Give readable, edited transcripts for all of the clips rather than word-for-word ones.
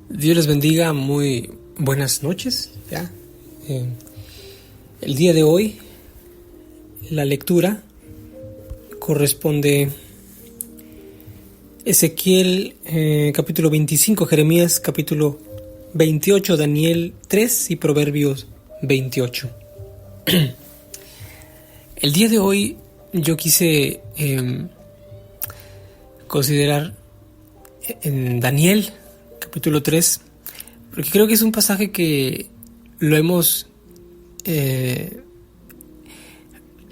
Dios les bendiga, muy buenas noches. El día de hoy la lectura corresponde Ezequiel capítulo 25, Jeremías capítulo 28, Daniel 3 y Proverbios 28. El día de hoy yo quise considerar en Daniel capítulo 3, porque creo que es un pasaje que lo hemos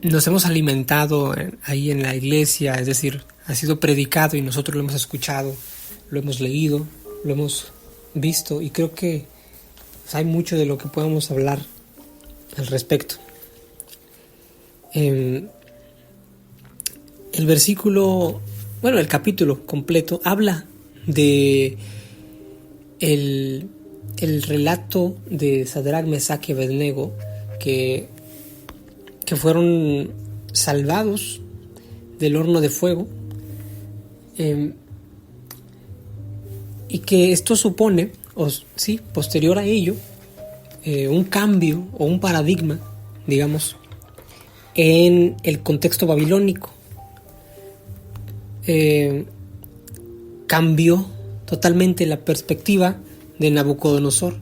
nos hemos alimentado ahí en la iglesia, es decir, ha sido predicado y nosotros lo hemos escuchado, lo hemos leído, lo hemos visto, y creo que hay mucho de lo que podemos hablar al respecto. El capítulo completo habla de el relato de Sadrach, Mesach y Abednego que fueron salvados del horno de fuego, y que esto supone, posterior a ello, un cambio o un paradigma, digamos, en el contexto babilónico. Cambió totalmente la perspectiva de Nabucodonosor,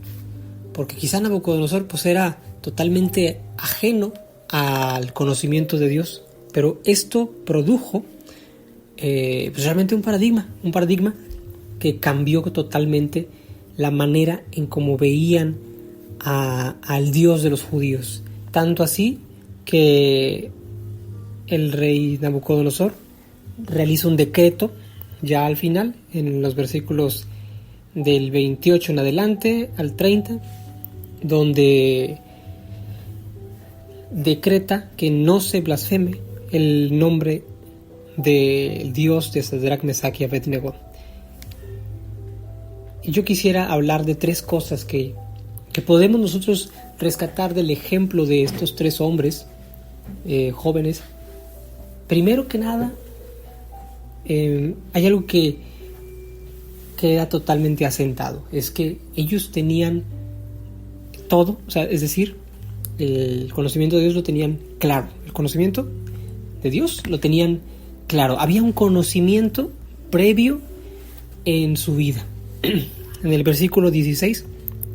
porque quizá Nabucodonosor era totalmente ajeno al conocimiento de Dios, pero esto produjo realmente un paradigma que cambió totalmente la manera en cómo veían al Dios de los judíos, tanto así que el rey Nabucodonosor realiza un decreto ya al final, en los versículos del 28 en adelante al 30, donde decreta que no se blasfeme el nombre del Dios de Sadrach, Mesach y Abednego. Y yo quisiera hablar de tres cosas que podemos nosotros rescatar del ejemplo de estos tres hombres jóvenes. Primero que nada, hay algo que queda totalmente asentado, es que ellos tenían todo, es decir, el conocimiento de Dios lo tenían claro, el conocimiento de Dios lo tenían claro, había un conocimiento previo en su vida. En el versículo 16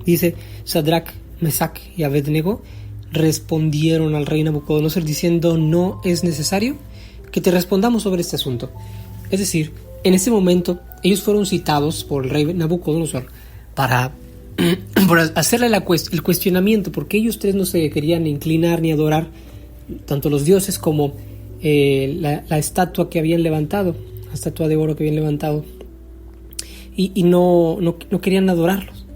dice: Sadrach, Mesach y Abednego respondieron al rey Nabucodonosor diciendo: no es necesario que te respondamos sobre este asunto. Es decir, en ese momento ellos fueron citados por el rey Nabucodonosor para hacerle el cuestionamiento, porque ellos tres no se querían inclinar ni adorar tanto los dioses como la estatua que habían levantado, la estatua de oro que habían levantado, y no querían adorarlos.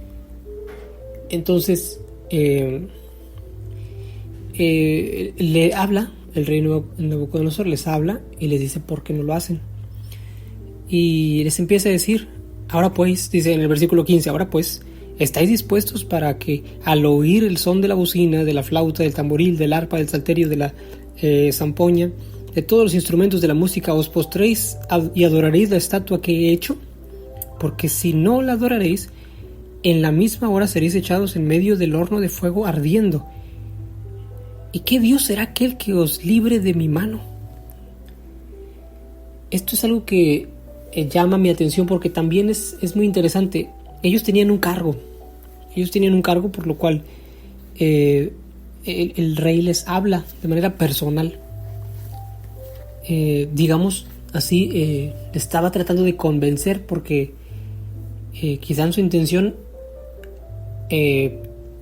Entonces le habla el rey Nabucodonosor, les habla y les dice por qué no lo hacen. Y les empieza a decir: ahora pues, dice en el versículo 15, ahora pues, ¿estáis dispuestos para que al oír el son de la bocina, de la flauta, del tamboril, del arpa, del salterio, de la zampoña, de todos los instrumentos de la música, os postréis y adoraréis la estatua que he hecho? Porque si no la adoraréis, en la misma hora seréis echados en medio del horno de fuego ardiendo. ¿Y qué Dios será aquel que os libre de mi mano? Esto es algo que llama mi atención, porque también es muy interesante. Ellos tenían un cargo, por lo cual el rey les habla de manera personal. Digamos así, estaba tratando de convencer, porque quizá en su intención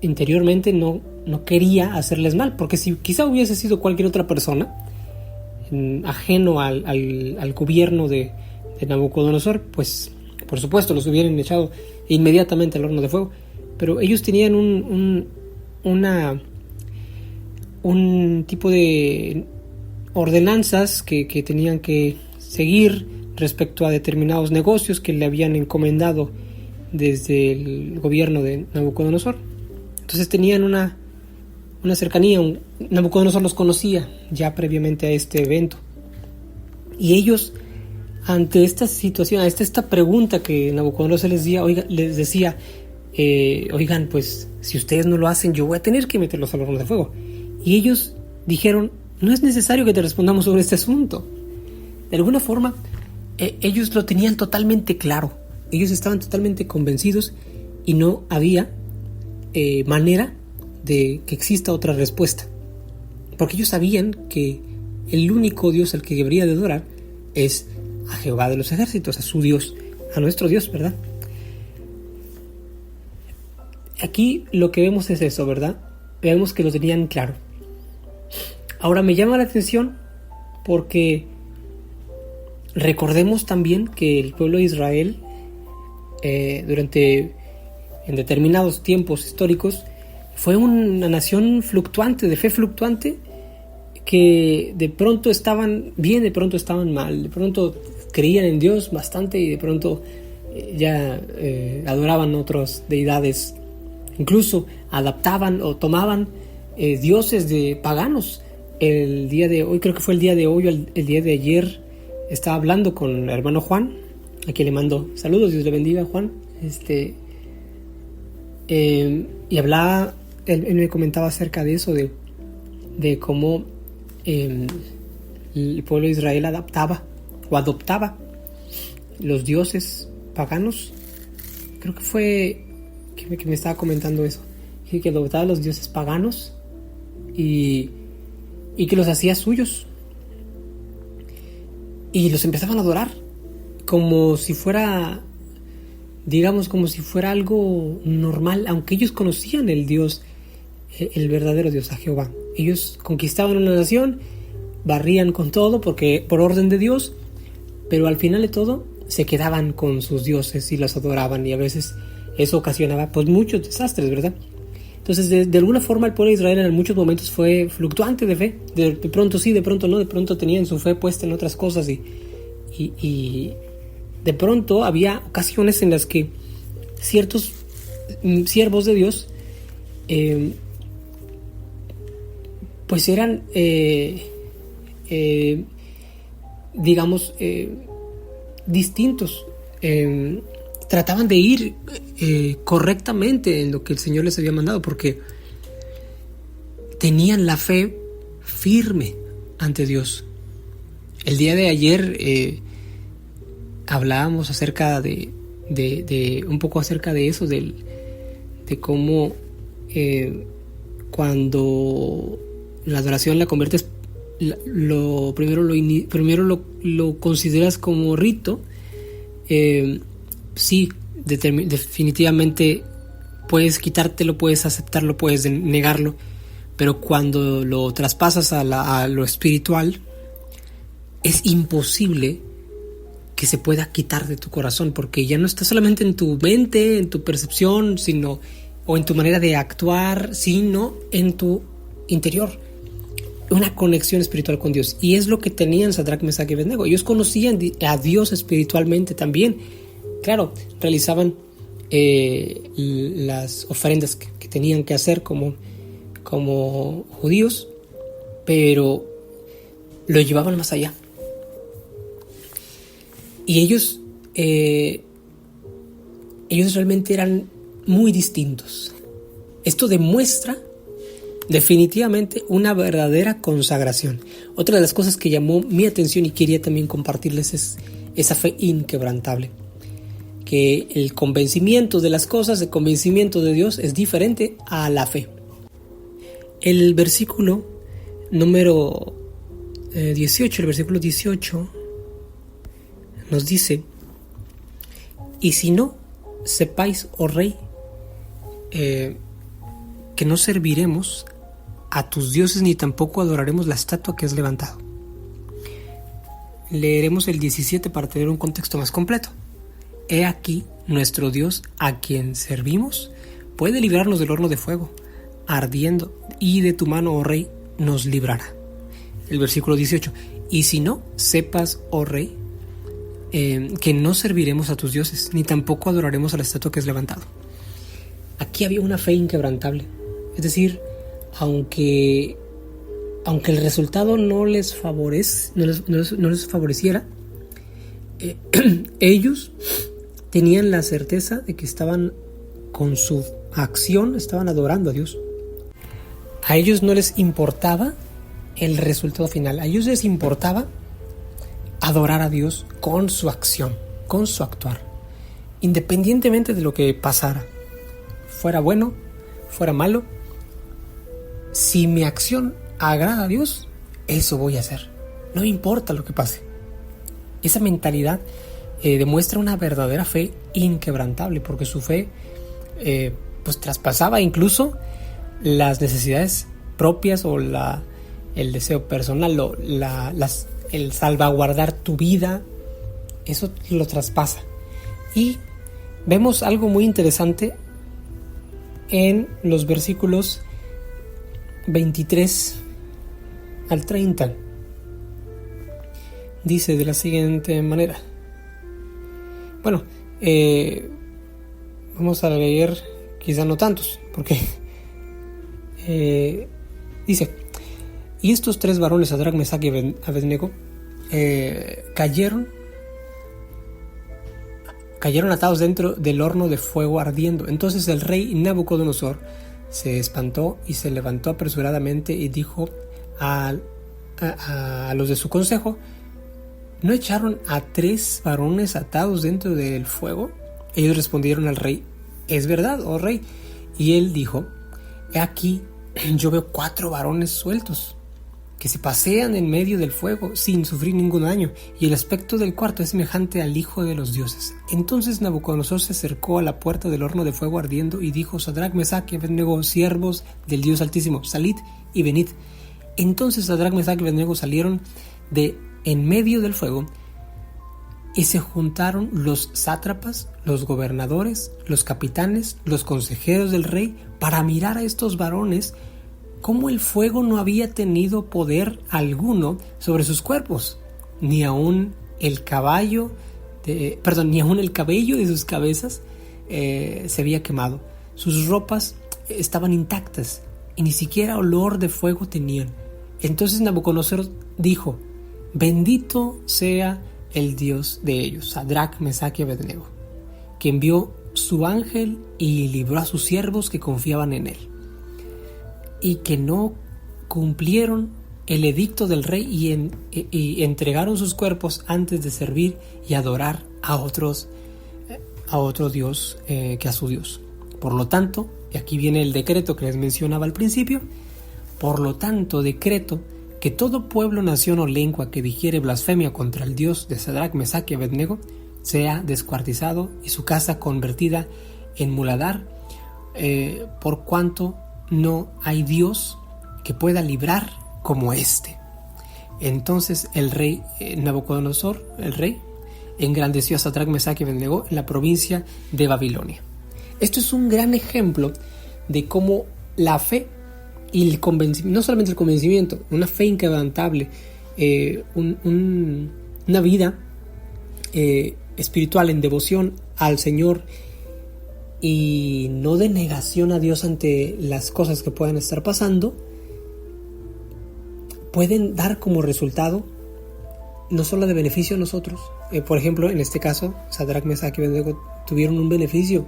interiormente no quería hacerles mal, porque si quizá hubiese sido cualquier otra persona ajeno al gobierno de Nabucodonosor, pues por supuesto los hubieran echado inmediatamente al horno de fuego. Pero ellos tenían un tipo de ordenanzas que tenían que seguir respecto a determinados negocios que le habían encomendado desde el gobierno de Nabucodonosor. Entonces tenían una cercanía. Nabucodonosor los conocía ya previamente a este evento, y ellos ante esta situación, esta pregunta que Nabucodonosor les decía, oigan, pues si ustedes no lo hacen, yo voy a tener que meterlos al horno de fuego. Y ellos dijeron, no es necesario que te respondamos sobre este asunto. De alguna forma, ellos lo tenían totalmente claro. Ellos estaban totalmente convencidos y no había manera de que exista otra respuesta. Porque ellos sabían que el único Dios al que debería de adorar es a Jehová de los ejércitos, a su Dios, a nuestro Dios, ¿verdad? Aquí lo que vemos es eso, ¿verdad? Vemos que lo tenían claro. Ahora me llama la atención porque recordemos también que el pueblo de Israel en determinados tiempos históricos fue una nación fluctuante, de fe fluctuante, que de pronto estaban bien, de pronto estaban mal, de pronto creían en Dios bastante y de pronto ya adoraban otras deidades, incluso adaptaban o tomaban dioses de paganos. El día de hoy, creo que fue el día de hoy, el día de ayer, estaba hablando con el hermano Juan, a quien le mando saludos, Dios le bendiga, Juan. Y hablaba, él me comentaba acerca de eso, de cómo el pueblo de Israel adoptaba los dioses paganos. Creo que fue que me estaba comentando eso, que adoptaba los dioses paganos y que los hacía suyos y los empezaban a adorar como si fuera, digamos, como si fuera algo normal, aunque ellos conocían el Dios, el verdadero Dios, a Jehová. Ellos conquistaban una nación, barrían con todo porque por orden de Dios, pero al final de todo se quedaban con sus dioses y los adoraban, y a veces eso ocasionaba pues muchos desastres, ¿verdad? Entonces de alguna forma el pueblo de Israel en muchos momentos fue fluctuante de fe, de pronto sí, de pronto no, de pronto tenían su fe puesta en otras cosas y de pronto había ocasiones en las que ciertos siervos de Dios pues eran digamos distintos, trataban de ir correctamente en lo que el Señor les había mandado porque tenían la fe firme ante Dios. El día de ayer hablábamos acerca de un poco acerca de eso, de cómo cuando la adoración la conviertes, primero lo consideras como rito, sí, definitivamente puedes quitártelo, puedes aceptarlo, puedes negarlo, pero cuando lo traspasas a lo espiritual, es imposible que se pueda quitar de tu corazón, porque ya no está solamente en tu mente, en tu percepción, o en tu manera de actuar, sino en tu interior. Una conexión espiritual con Dios. Y es lo que tenían Sadrach, Mesach y Abednego. Ellos conocían a Dios espiritualmente también. Claro, realizaban las ofrendas que tenían que hacer como judíos, pero lo llevaban más allá. Y ellos realmente eran muy distintos. Esto demuestra definitivamente una verdadera consagración. Otra de las cosas que llamó mi atención y quería también compartirles es esa fe inquebrantable. Que el convencimiento de las cosas, el convencimiento de Dios es diferente a la fe. El versículo número 18, el versículo 18 nos dice: y si no, sepáis, oh rey, que no serviremos a tus dioses ni tampoco adoraremos la estatua que has levantado. Leeremos el 17 para tener un contexto más completo. He aquí nuestro Dios a quien servimos puede librarnos del horno de fuego ardiendo, y de tu mano, oh rey, nos librará. El versículo 18: y si no, sepas, oh rey, que no serviremos a tus dioses ni tampoco adoraremos a la estatua que has levantado. Aquí había una fe inquebrantable, es decir, aunque el resultado no les favoreciera, ellos tenían la certeza de que estaban con su acción, estaban adorando a Dios. A ellos no les importaba el resultado final, a ellos les importaba adorar a Dios con su acción, con su actuar, independientemente de lo que pasara, fuera bueno, fuera malo. Si mi acción agrada a Dios, eso voy a hacer, no importa lo que pase. Esa mentalidad demuestra una verdadera fe inquebrantable, porque su fe pues traspasaba incluso las necesidades propias o el deseo personal, el salvaguardar tu vida, eso lo traspasa. Y vemos algo muy interesante en los versículos 23 al 30. Dice de la siguiente manera. Bueno, vamos a leer quizá no tantos, porque dice: y estos tres varones, Sadrac, Mesac y Abednego, cayeron atados dentro del horno de fuego ardiendo. Entonces el rey Nabucodonosor se espantó y se levantó apresuradamente y dijo a los de su consejo: ¿no echaron a tres varones atados dentro del fuego? Ellos respondieron al rey: es verdad, oh rey. Y él dijo: he aquí, yo veo 4 varones sueltos que se pasean en medio del fuego sin sufrir ningún daño, y el aspecto del cuarto es semejante al hijo de los dioses. Entonces Nabucodonosor se acercó a la puerta del horno de fuego ardiendo y dijo: Sadrac, Mesac y Abednego, siervos del Dios Altísimo, salid y venid. Entonces Sadrac, Mesac y Abednego salieron de en medio del fuego, y se juntaron los sátrapas, los gobernadores, los capitanes, los consejeros del rey, para mirar a estos varones, cómo el fuego no había tenido poder alguno sobre sus cuerpos, ni aun el cabello de sus cabezas se había quemado. Sus ropas estaban intactas y ni siquiera olor de fuego tenían. Entonces Nabucodonosor dijo: bendito sea el Dios de ellos, Sadrac, Mesac y Abednego, que envió su ángel y libró a sus siervos que confiaban en él, y que no cumplieron el edicto del rey y entregaron sus cuerpos antes de servir y adorar a otro Dios que a su Dios. Por lo tanto, y aquí viene el decreto que les mencionaba al principio, por lo tanto decreto que todo pueblo, nación o lengua que dijere blasfemia contra el Dios de Sadrac, Mesac y Abednego sea descuartizado y su casa convertida en muladar, por cuanto no hay Dios que pueda librar como este. Entonces el rey Nabucodonosor, el rey, engrandeció a Sadrac, Mesac y Abednego en la provincia de Babilonia. Esto es un gran ejemplo de cómo la fe y el convencimiento, no solamente el convencimiento, una fe inquebrantable, una vida espiritual en devoción al Señor y no de negación a Dios ante las cosas que puedan estar pasando, pueden dar como resultado no solo de beneficio a nosotros. Por ejemplo, en este caso, Sadrac, Mesac y Abednego tuvieron un beneficio,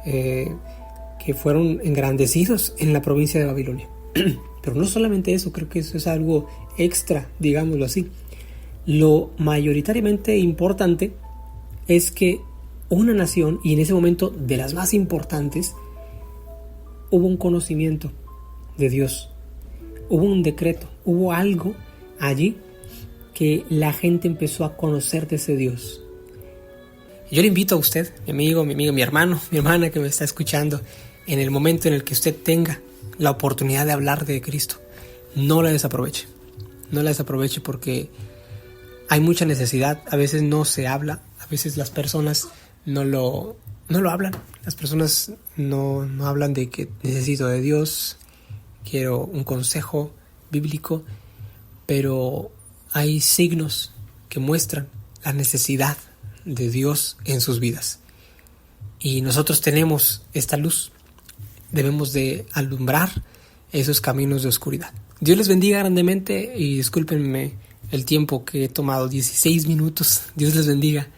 que fueron engrandecidos en la provincia de Babilonia. Pero no solamente eso, creo que eso es algo extra, digámoslo así. Lo mayoritariamente importante es que una nación, y en ese momento de las más importantes, hubo un conocimiento de Dios, hubo un decreto, hubo algo allí que la gente empezó a conocer de ese Dios. Yo le invito a usted, mi amigo, mi hermano, mi hermana que me está escuchando, en el momento en el que usted tenga la oportunidad de hablar de Cristo, no la desaproveche. No la desaproveche porque hay mucha necesidad. A veces no se habla, a veces las personas no lo hablan. Las personas no hablan de que necesito de Dios, quiero un consejo bíblico, pero hay signos que muestran la necesidad de Dios en sus vidas. Y nosotros tenemos esta luz. Debemos de alumbrar esos caminos de oscuridad. Dios les bendiga grandemente y discúlpenme el tiempo que he tomado, 16 minutos. Dios les bendiga.